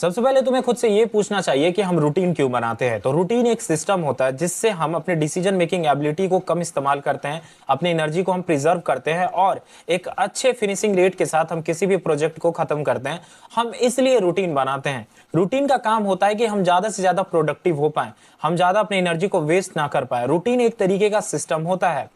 सबसे पहले तुम्हें खुद से ये पूछना चाहिए कि हम रूटीन क्यों बनाते हैं। तो रूटीन एक सिस्टम होता है जिससे हम अपने डिसीजन मेकिंग एबिलिटी को कम इस्तेमाल करते हैं, अपनी एनर्जी को हम प्रिजर्व करते हैं और एक अच्छे फिनिशिंग रेट के साथ हम किसी भी प्रोजेक्ट को खत्म करते हैं। हम इसलिए रूटीन बनाते हैं। रूटीन का काम होता है कि हम ज्यादा से ज्यादा प्रोडक्टिव हो पाए, हम ज्यादा अपनी एनर्जी को वेस्ट ना कर पाए। रूटीन एक तरीके का सिस्टम होता है।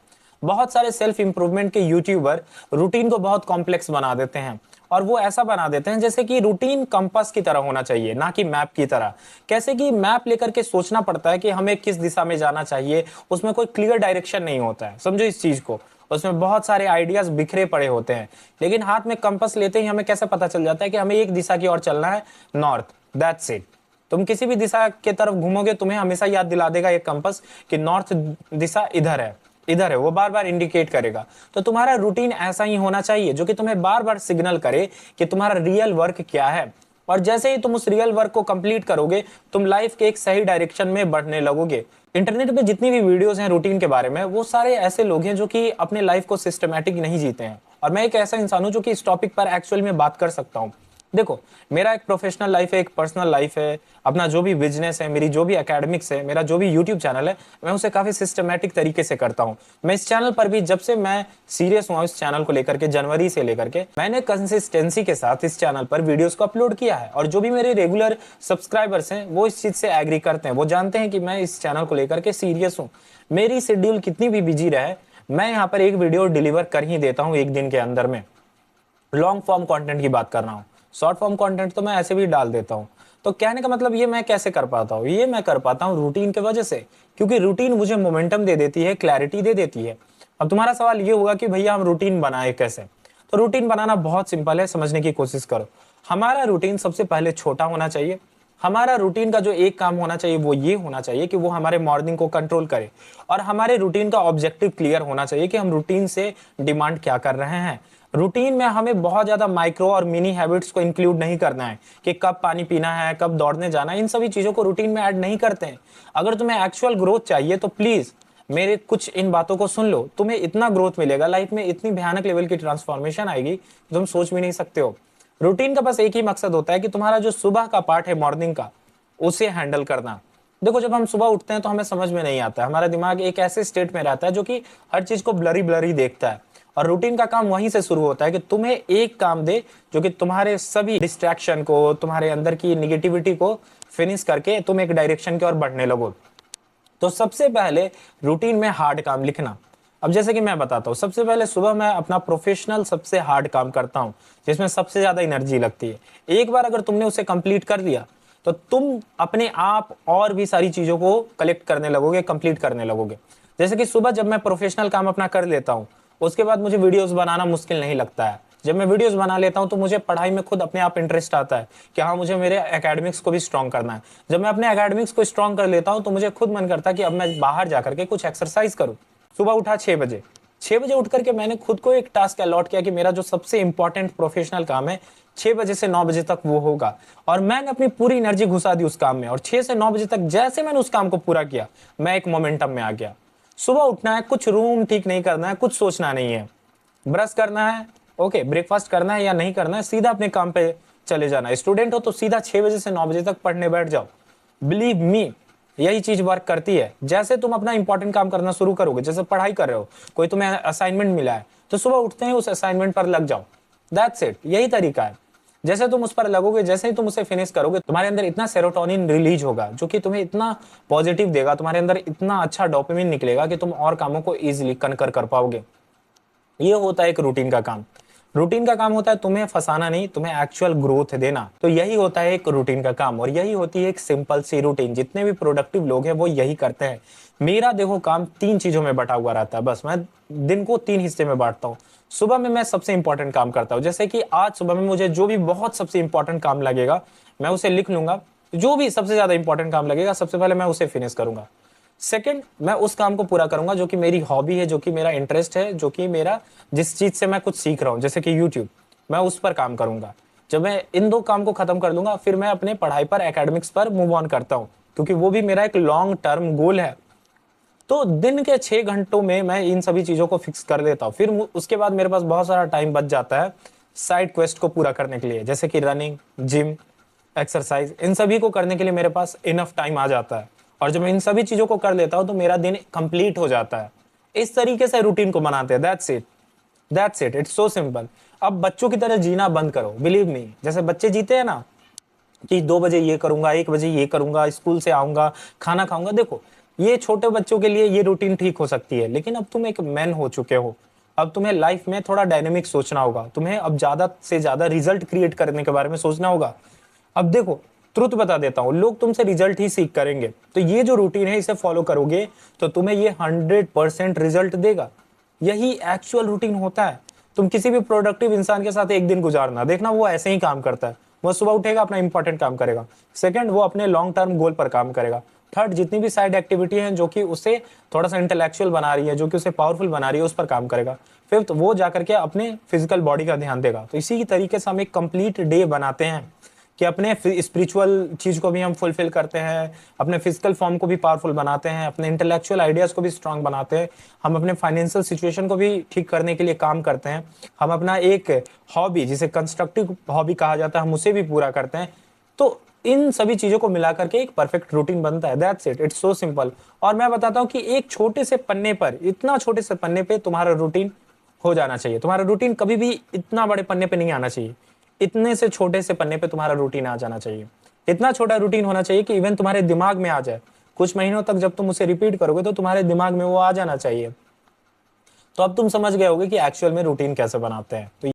बहुत सारे सेल्फ इंप्रूवमेंट के यूट्यूबर रूटीन को बहुत कॉम्प्लेक्स बना देते हैं और वो ऐसा बना देते हैं जैसे कि रूटीन कंपास की तरह होना चाहिए, ना कि मैप की तरह। कैसे कि मैप लेकर के सोचना पड़ता है कि हमें किस दिशा में जाना चाहिए, उसमें कोई क्लियर डायरेक्शन नहीं होता है। समझो इस चीज को, उसमें बहुत सारे आइडियाज बिखरे पड़े होते हैं। लेकिन हाथ में कंपास लेते ही हमें कैसे पता चल जाता है कि हमें एक दिशा की ओर चलना है, नॉर्थ, दैट्स इट। तुम किसी भी दिशा के तरफ घूमोगे, तुम्हें हमेशा याद दिला देगा ये कंपास कि नॉर्थ दिशा इधर है, इधर है, वो बार बार इंडिकेट करेगा। तो तुम्हारा रूटीन ऐसा ही होना चाहिए जो कि तुम्हें बार बार सिग्नल करे कि तुम्हारा रियल वर्क क्या है। और जैसे ही तुम उस रियल वर्क को कंप्लीट करोगे, तुम लाइफ के एक सही डायरेक्शन में बढ़ने लगोगे। इंटरनेट पे जितनी भी वीडियोस हैं रूटीन के बारे में, वो सारे ऐसे लोग हैं जो कि अपने लाइफ को सिस्टमैटिक नहीं जीते हैं। और मैं एक ऐसा इंसान हूं जो कि इस टॉपिक पर एक्चुअल में बात कर सकता हूं। देखो, मेरा एक प्रोफेशनल लाइफ है, एक पर्सनल लाइफ है, अपना जो भी बिजनेस है, मेरी जो भी एकेडमिक्स है, मेरा जो भी यूट्यूब चैनल है, मैं उसे काफी सिस्टमैटिक तरीके से करता हूं। मैं इस चैनल पर भी, जब से मैं सीरियस हुआ इस चैनल को लेकर के, जनवरी से लेकर के, मैंने कंसिस्टेंसी के साथ इस चैनल पर वीडियोस को अपलोड किया है। और जो भी मेरे रेगुलर सब्सक्राइबर्स हैं वो इस चीज से एग्री करते हैं, वो जानते हैं कि मैं इस चैनल को लेकर के सीरियस हूँ। मेरी शेड्यूल कितनी भी बिजी रहे, मैं यहाँ पर एक वीडियो डिलीवर कर ही देता हूँ एक दिन के अंदर में। लॉन्ग फॉर्म कंटेंट की बात कर रहा हूँ, शॉर्ट फॉर्म कंटेंट तो मैं ऐसे भी डाल देता हूँ। तो कहने का मतलब ये मैं कैसे कर पाता हूँ, ये मैं कर पाता हूँ रूटीन की वजह से, क्योंकि रूटीन मुझे मोमेंटम दे देती है, क्लैरिटी दे देती है। अब तुम्हारा सवाल ये होगा कि भैया हम रूटीन बनाए कैसे। तो रूटीन बनाना बहुत सिंपल है, समझने की कोशिश करो। हमारा रूटीन सबसे पहले छोटा होना चाहिए। हमारा रूटीन का जो एक काम होना चाहिए वो ये होना चाहिए कि वो हमारे मॉर्निंग को कंट्रोल करे। और हमारे रूटीन का ऑब्जेक्टिव क्लियर होना चाहिए कि हम रूटीन से डिमांड क्या कर रहे हैं। रूटीन में हमें बहुत ज्यादा माइक्रो और मिनी हैबिट्स को इंक्लूड नहीं करना है कि कब पानी पीना है, कब दौड़ने जाना है। इन सभी चीजों को रूटीन में ऐड नहीं करते हैं। अगर तुम्हें एक्चुअल ग्रोथ चाहिए तो प्लीज मेरे कुछ इन बातों को सुन लो। तुम्हें इतना ग्रोथ मिलेगा लाइफ में, इतनी भयानक लेवल की ट्रांसफॉर्मेशन आएगी तुम सोच भी नहीं सकते हो। रूटीन का बस एक ही मकसद होता है कि तुम्हारा जो सुबह का पार्ट है, मॉर्निंग का, उसे हैंडल करना। देखो, जब हम सुबह उठते हैं तो हमें समझ में नहीं आता है, हमारा दिमाग एक ऐसे स्टेट में रहता है जो कि हर चीज को ब्लरी ब्लरी देखता है। और रूटीन का काम वहीं से शुरू होता है कि तुम्हें एक काम दे जो कि तुम्हारे सभी डिस्ट्रैक्शन को, तुम्हारे अंदर की निगेटिविटी को फिनिश करके तुम एक डायरेक्शन की ओर बढ़ने लगो। तो सबसे पहले रूटीन में हार्ड काम लिखना। अब जैसे कि मैं बताता हूँ, सबसे पहले सुबह मैं अपना प्रोफेशनल सबसे हार्ड काम करता हूँ जिसमें सबसे ज्यादा एनर्जी लगती है। एक बार अगर तुमने उसे कंप्लीट कर दिया तो तुम अपने आप और भी सारी चीजों को कलेक्ट करने लगोगे, कंप्लीट करने लगोगे। जैसे कि सुबह जब मैं प्रोफेशनल काम अपना कर लेता हूँ, उसके बाद मुझे वीडियोस बनाना मुश्किल नहीं लगता है। जब मैं वीडियोस बना लेता हूं तो मुझे पढ़ाई में खुद अपने आप इंटरेस्ट आता है कि हाँ, मुझे मेरे एकेडमिक्स को भी स्ट्रॉन्ग करना है। जब मैं अपने एकेडमिक्स को स्ट्रॉन्ग कर लेता हूं तो मुझे खुद मन करता है कि अब मैं बाहर जाकर के कुछ एक्सरसाइज करूं। सुबह उठा 6 बजे, 6 बजे उठ करके मैंने खुद को एक टास्क अलॉट किया कि मेरा जो सबसे इंपॉर्टेंट प्रोफेशनल काम है 6 बजे से 9 बजे तक वो होगा। और मैंने अपनी पूरी एनर्जी घुसा दी उस काम में। और 6 से 9 बजे तक जैसे मैंने उस काम को पूरा किया, मैं एक मोमेंटम में आ गया। सुबह उठना है, कुछ रूम ठीक नहीं करना है, कुछ सोचना नहीं है, ब्रश करना है, ओके, ब्रेकफास्ट करना है या नहीं करना है, सीधा अपने काम पे चले जाना है। स्टूडेंट हो तो सीधा 6 बजे से 9 बजे तक पढ़ने बैठ जाओ। बिलीव मी, यही चीज वर्क करती है। जैसे तुम अपना इंपॉर्टेंट काम करना शुरू करोगे, जैसे पढ़ाई कर रहे हो, कोई तुम्हें असाइनमेंट मिला है, तो सुबह उठते ही उस असाइनमेंट पर लग जाओ। दैट्स इट, यही तरीका है। जैसे तुम उस पर लगोगे, जैसे ही तुम उसे फिनिश करोगे, तुम्हारे अंदर इतना सेरोटोनिन रिलीज होगा जो कि तुम्हें इतना पॉजिटिव देगा, तुम्हारे अंदर इतना अच्छा डोपामिन निकलेगा कि तुम और कामों को इजिली कनकर कर पाओगे। ये होता है एक रूटीन का काम। रूटीन का काम होता है तुम्हें फंसाना नहीं, तुम्हें एक्चुअल ग्रोथ देना। तो यही होता है एक रूटीन का काम, और यही होती है एक सिंपल सी रूटीन। जितने भी प्रोडक्टिव लोग हैं वो यही करते हैं। मेरा देखो काम 3 चीजों में बटा हुआ रहता है। बस मैं दिन को 3 हिस्से में बांटता हूँ। सुबह में मैं सबसे इंपॉर्टेंट काम करता हूँ, जैसे कि आज सुबह में मुझे जो भी बहुत सबसे इंपॉर्टेंट काम लगेगा मैं उसे लिख लूंगा। जो भी सबसे ज्यादा इंपॉर्टेंट काम लगेगा सबसे पहले मैं उसे फिनिश करूंगा। सेकंड, मैं उस काम को पूरा करूंगा जो कि मेरी हॉबी है, जो कि मेरा इंटरेस्ट है, जो कि मेरा जिस चीज से मैं कुछ सीख रहा हूँ, जैसे कि यूट्यूब, मैं उस पर काम करूंगा। जब मैं इन 2 काम को खत्म कर लूंगा, फिर मैं अपने पढ़ाई पर, एकेडमिक्स पर मूव ऑन करता हूँ, क्योंकि वो भी मेरा एक लॉन्ग टर्म गोल है। तो दिन के 6 घंटों में मैं इन सभी चीजों को फिक्स कर देता हूँ। फिर उसके बाद मेरे पास बहुत सारा टाइम बच जाता है साइड क्वेस्ट को पूरा करने के लिए, जैसे कि रनिंग, जिम, एक्सरसाइज, इन सभी को करने के लिए मेरे पास इनफ टाइम आ जाता है, और जब मैं इन सभी चीजों को कर लेता हूं तो मेरा दिन कंप्लीट हो जाता है। इस तरीके से रूटीन को बनाते हैं। That's it, it's so simple. अब बच्चों की तरह जीना बंद करो, बिलीव मी। जैसे बच्चे जीते हैं ना कि 2 बजे ये करूंगा, 1 बजे ये करूंगा, स्कूल से आऊंगा, खाना खाऊंगा, देखो ये छोटे बच्चों के लिए ये रूटीन ठीक हो सकती है, लेकिन अब तुम एक मैन हो चुके हो। अब तुम्हें लाइफ में थोड़ा डायनेमिक सोचना होगा, तुम्हें अब ज्यादा से ज्यादा रिजल्ट क्रिएट करने के बारे में सोचना होगा। अब देखो, ट्रुथ बता देता हूं, लोग तुमसे रिजल्ट ही सीख करेंगे, तो ये जो रूटीन है इसे फॉलो करोगे तो तुम्हें ये 100% रिजल्ट देगा। यही एक्चुअल रूटीन होता है। तुम किसी भी प्रोडक्टिव इंसान के साथ एक दिन गुजारना, देखना वो ऐसे ही काम करता है। वो सुबह उठेगा, अपना इंपॉर्टेंट काम करेगा। सेकंड, वो अपने लॉन्ग टर्म गोल पर काम करेगा। थर्ड, जितनी भी साइड एक्टिविटी है जो कि उसे थोड़ा सा इंटेलेक्चुअल बना रही है, जो कि उसे पावरफुल बना रही है, उस पर काम करेगा। फिफ्थ, वो जाकर के अपने फिजिकल बॉडी का ध्यान देगा। तो इसी तरीके से हम एक कंप्लीट डे बनाते हैं कि अपने स्पिरिचुअल चीज को भी हम फुलफिल करते हैं, अपने फिजिकल फॉर्म को भी पावरफुल बनाते हैं, अपने इंटेलेक्चुअल आइडियाज को भी स्ट्रांग बनाते हैं, हम अपने फाइनेंशियल सिचुएशन को भी ठीक करने के लिए काम करते हैं, हम अपना एक हॉबी जिसे कंस्ट्रक्टिव हॉबी कहा जाता है हम उसे भी पूरा करते हैं। तो इन सभी चीजों को मिला करके एक परफेक्ट रूटीन बनता है। That's it, it's so simple. और मैं बताता हूँ कि एक छोटे से पन्ने पर, इतना छोटे से पन्ने पे तुम्हारा रूटीन हो जाना चाहिए। तुम्हारा रूटीन कभी भी इतना बड़े पन्ने पे नहीं आना चाहिए, इतने से छोटे से पन्ने पे तुम्हारा रूटीन आ जाना चाहिए। इतना छोटा रूटीन होना चाहिए कि इवन तुम्हारे दिमाग में आ जाए। कुछ महीनों तक जब तुम उसे रिपीट करोगे तो तुम्हारे दिमाग में वो आ जाना चाहिए। तो अब तुम समझ गए होगे कि एक्चुअल में रूटीन कैसे बनाते हैं। तो